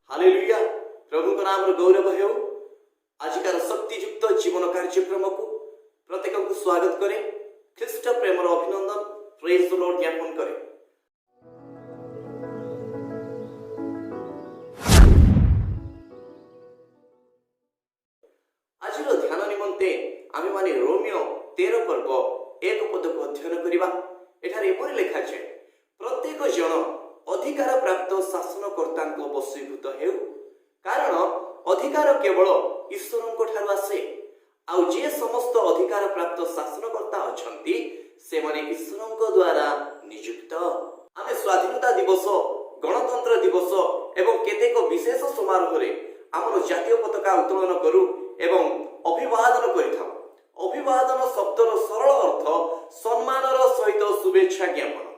Hallelujah प्रभु को नाम गौरव हो। आजिकार शक्तियुक्त जीवन कार्यक्रम को प्रत्येक को स्वागत करे, ख्रीष्ट प्रेमर अभिनंदन प्रेज द लॉर्ड ज्ञापन करे। आज ध्यान निमंते आमे माने रोमियो 13 पर्व 1 पद को अध्ययन करिबा। एठारे एपरि लेखा छै, प्रत्येक जन अधिकार प्राप्त शासनकर्ता वशीभूत हेउ, कारण अधिकार केवल ईश्वर ठारू आसे। आउ जे समस्त अधिकार प्राप्त शासनकर्ता अछंती से माने ईश्वर द्वारा नियुक्त। आमे स्वाधीनता दिवस, गणतंत्र दिवस एवं केतेक विशेष समारोह रे आमर जातीय पताका उत्तोलन करू एवं अभिवादन करिथाउ। अभिवादन शब्दर सरल अर्थ सम्मानर सहित शुभेच्छा ज्ञापन।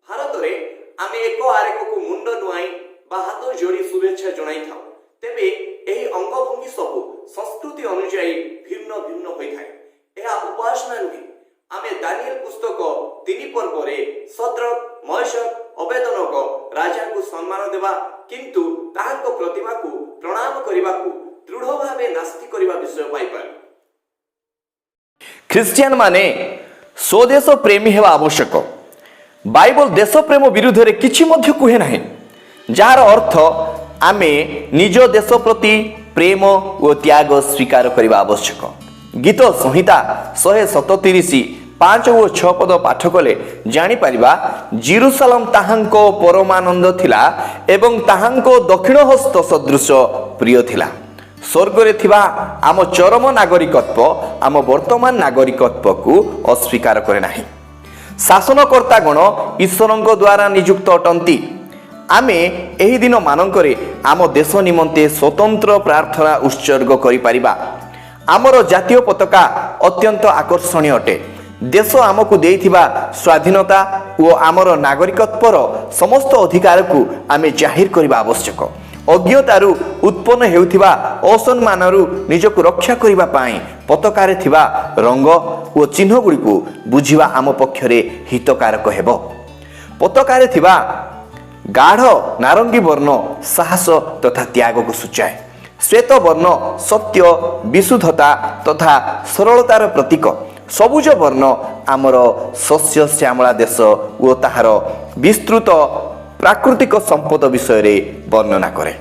भारत रे आमे एक आरेक को मुंड नुआई बा हाथ जोड़ी शुभेच्छा जणाई थाउ। तेबे एही अंगभंगी सबु संस्कृति अनुसार भिन्न भिन्न होई थाए। एहा उपासना नुहे। आमे दानिएल पुस्तक 3 पर्व रे सद्रक, मशक, अबेदनक राजा को सम्मान देवा, किंतु ताहाको प्रतिभा को प्रणाम करिबा को दृढ़ भावे नास्ति करिबा विषय पाई पार। ख्रिस्टियन माने स्वदेश प्रेमी हेबा आवश्यक। बाइबल देश प्रेम विरुद्ध रे किछि मध्य कुहे नाही, जार अर्थ आमे निज देश प्रति प्रेम और त्याग स्वीकार करिबा आवश्यक। गीत संहिता 137 5 और 6 पद पाठ कले जानि परिबा, जेरुसालेम ताहांको परमानंद थिला एवं ताहांको दक्षिण हस्त सदृश प्रिय थिला। स्वर्ग रे थिबा आम चरम नागरिकत्व आम वर्तमान नागरिकत्व को अस्वीकार करे नाही। शासनकर्ता गण ईश्वर द्वारा नियुक्त अटंती। आमे एही दिन मानकरे आम देश निमंते स्वतंत्र प्रार्थना उत्सर्ग करि परिबा। आमर जातीय पताका अत्यंत आकर्षणीय अटे। देश आमको देइथिबा स्वाधीनता और आमर नागरिकत्वर समस्त अधिकार को आमे जाहिर करिबा आवश्यक। अज्ञतारू उत्पन्न हेउथिबा असम्मानरू निजको रक्षा करिबा पाई पताकारे थिबा रंग और चिन्ह गुडी को बुझिबा आम पक्षरे हितकारक हेबो। पताकारे थिबा गाढ़ नारंगी वर्ण साहस तथा त्याग को सूचाए। श्वेत वर्ण सत्य, विशुद्धता तथा सरलतार प्रतीक। सबुज वर्ण आमर शस्य श्यामला देश और ताहार विस्तृत प्राकृतिक संपद विषय रे वर्णना करे।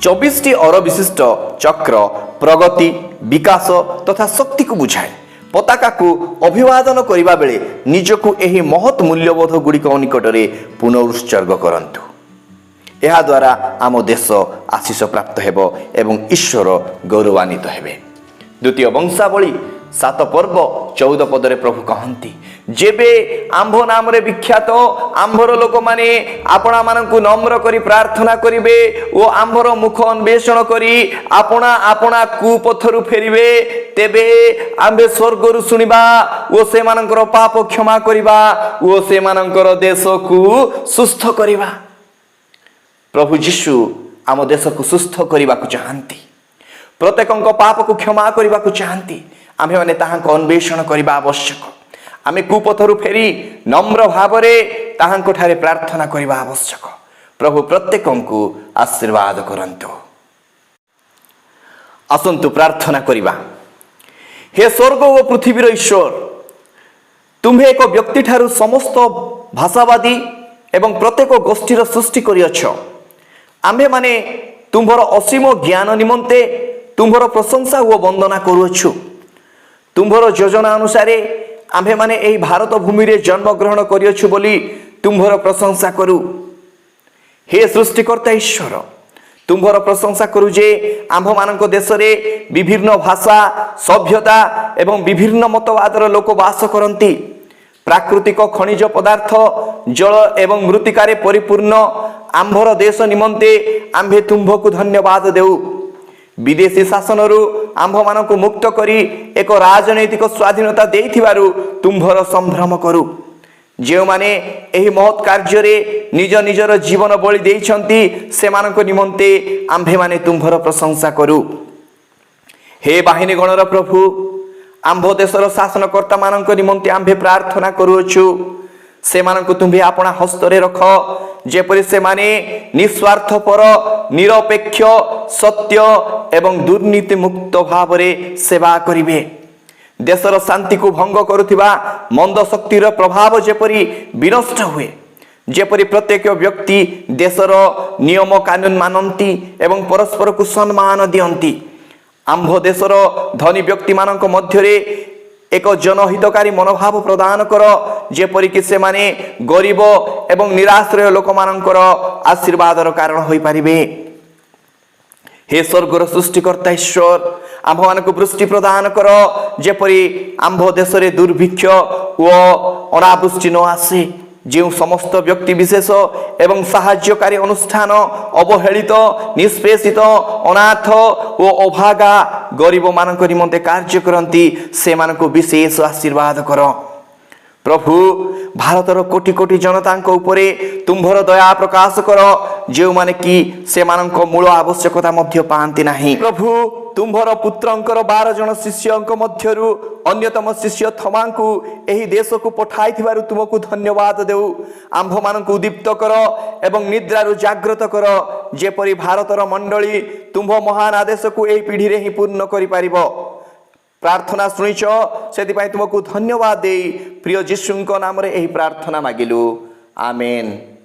24टी अर विशिष्ट चक्र प्रगति, विकास तथा शक्ति को बुझाए। पताका को अभिवादन करिबा बेले निजको एही महत् मूल्यबोध गुड़िक निकटरे पुनरुत्सर्ग करंतु। एहा द्वारा आम देश आशीष प्राप्त हेबो एवं ईश्वर गौरवान्वित हेबे। द्वितीय वंशावली 7 पर्व 14 पदरे प्रभु कहंती, जेबे आंभ नाम रे विख्यात आंभर लोक माने आपणा मानकु नम्र करी प्रार्थना करिवे ओ आंभर मुख अन्वेषण करी आपणा आपणा कुपथरु फेरिवे, तेबे आंबे स्वर्गरु सुनिबा ओ से मानकर पाप क्षमा करिबा ओ से मानकर देश को सुस्थ करिबा। प्रभु यीशु आम देश को सुस्थ करिबा को चाहंती। प्रत्येकଙ୍କ पाप को क्षमा करिबा को चाहंती। आमे माने ताहांको अन्वेषण करिबा आवश्यक। आमे कुपथरु फेरी नम्र भावरे ताहांको ठारे प्रार्थना करिबा आवश्यक। प्रभु प्रत्येकଙ୍କୁ आशीर्वाद करंतु। आसंतु प्रार्थना करिबा। हे स्वर्ग और पृथ्वीर ईश्वर, तुम्हे एक व्यक्ति ठारू समस्त भाषावादी एवं प्रत्येक गोष्ठीर सृष्टि करिअछ। आमे माने तुम्भर असीम ज्ञान निमंते तुम्भर प्रशंसा और वंदना करुअछु। तुम्भर योजना अनुसार आम्भे माने एही भारत भूमि रे जन्म ग्रहण करिअछु बोली तुम्भर प्रशंसा करू। हे सृष्टिकर्ता ईश्वर, तुम्भर प्रशंसा करू जे आम्भ मानक देश रे विभिन्न भाषा, सभ्यता एवं विभिन्न मतवादर लोक वास करंती। प्राकृतिक खनिज पदार्थ, जल एवं मृत्तिकारे परिपूर्ण आम्भर देश निमंते आम्भे तुम्भको धन्यवाद देउ। विदेशी शासनरु आंभ मानकु मुक्त करी एक राजनैतिक स्वाधीनता देइथिबारु तुम्भर संभ्रम करू। जे माने एही महत् कार्य रे निज निजर जीवन बलि देइछंती सेमानक निमंते आंभे माने तुम्भर प्रशंसा करू। हे बाहिनी गणर प्रभु, आंभ देशर शासनकर्ता मानक निमंते आंभे प्रार्थना करूछु। ସେମାନଙ୍କୁ ତୁମ୍ଭେ ଆପଣା ହସ୍ତରେ ରଖ, ଯେପରି ସେମାନେ ନିସ୍ୱାର୍ଥପର, ନିରପେକ୍ଷ, ସତ୍ୟ ଏବଂ ଦୁର୍ନୀତି ମୁକ୍ତ ଭାବରେ ସେବା କରିବେ। ଦେଶର ଶାନ୍ତିକୁ ଭଙ୍ଗ କରୁଥିବା ମନ୍ଦ ଶକ୍ତିର ପ୍ରଭାବ ଯେପରି ବିନଷ୍ଟ ହୁଏ, ଯେପରି ପ୍ରତ୍ୟେକ ବ୍ୟକ୍ତି ଦେଶର ନିୟମ କାନୁନ ମାନନ୍ତି ଏବଂ ପରସ୍ପରକୁ ସମ୍ମାନ ଦିଅନ୍ତି। ଆମ୍ଭ ଦେଶର ଧନୀ ବ୍ୟକ୍ତିମାନଙ୍କ ମଧ୍ୟରେ ଏକ ଜନହିତକାରୀ ମନୋଭାବ ପ୍ରଦାନ କର, ଯେପରିକି ସେମାନେ ଗରିବ ଏବଂ ନିରାଶ୍ରୟ ଲୋକମାନଙ୍କର ଆଶୀର୍ବାଦର କାରଣ ହୋଇପାରିବେ। ହେ ସ୍ୱର୍ଗର ସୃଷ୍ଟିକର୍ତ୍ତା ଈଶ୍ୱର, ଆମ୍ଭମାନଙ୍କୁ ବୃଷ୍ଟି ପ୍ରଦାନ କର, ଯେପରି ଆମ୍ଭ ଦେଶରେ ଦୁର୍ଭିକ୍ଷ ଓ ଅନାବୃଷ୍ଟି ନ ଆସେ। ଯେଉଁ ସମସ୍ତ ବ୍ୟକ୍ତି ବିଶେଷ ଏବଂ ସାହାଯ୍ୟକାରୀ ଅନୁଷ୍ଠାନ ଅବହେଳିତ, ନିଷ୍ପେଷିତ, ଅନାଥ ଓ ଅଭାଗା ଗରିବମାନଙ୍କ ନିମନ୍ତେ କାର୍ଯ୍ୟ କରନ୍ତି, ସେମାନଙ୍କୁ ବିଶେଷ ଆଶୀର୍ବାଦ କର। ପ୍ରଭୁ, ଭାରତର କୋଟି କୋଟି ଜନତାଙ୍କ ଉପରେ ତୁମ୍ଭର ଦୟା ପ୍ରକାଶ କର, ଯେଉଁମାନେ କି ସେମାନଙ୍କ ମୂଳ ଆବଶ୍ୟକତା ମଧ୍ୟ ପାଆନ୍ତି ନାହିଁ। ପ୍ରଭୁ, ତୁମ୍ଭର ପୁତ୍ରଙ୍କର 12 ଜଣ ଶିଷ୍ୟଙ୍କ ମଧ୍ୟରୁ ଅନ୍ୟତମ ଶିଷ୍ୟ ଥମାଙ୍କୁ ଏହି ଦେଶକୁ ପଠାଇଥିବାରୁ ତୁମକୁ ଧନ୍ୟବାଦ ଦେଉ। ଆମ୍ଭମାନଙ୍କୁ ଉଦ୍ଦୀପ୍ତ କର ଏବଂ ନିଦ୍ରାରୁ ଜାଗ୍ରତ କର, ଯେପରି ଭାରତର ମଣ୍ଡଳୀ ତୁମ୍ଭ ମହାନ ଆଦେଶକୁ ଏହି ପିଢ଼ିରେ ହିଁ ପୂର୍ଣ୍ଣ କରିପାରିବ। ପ୍ରାର୍ଥନା ଶୁଣିଛ, ସେଥିପାଇଁ ତୁମକୁ ଧନ୍ୟବାଦ ଦେଇ ପ୍ରିୟ ଯୀଶୁଙ୍କ ନାମରେ ଏହି ପ୍ରାର୍ଥନା ମାଗିଲୁ। ଆମେନ୍।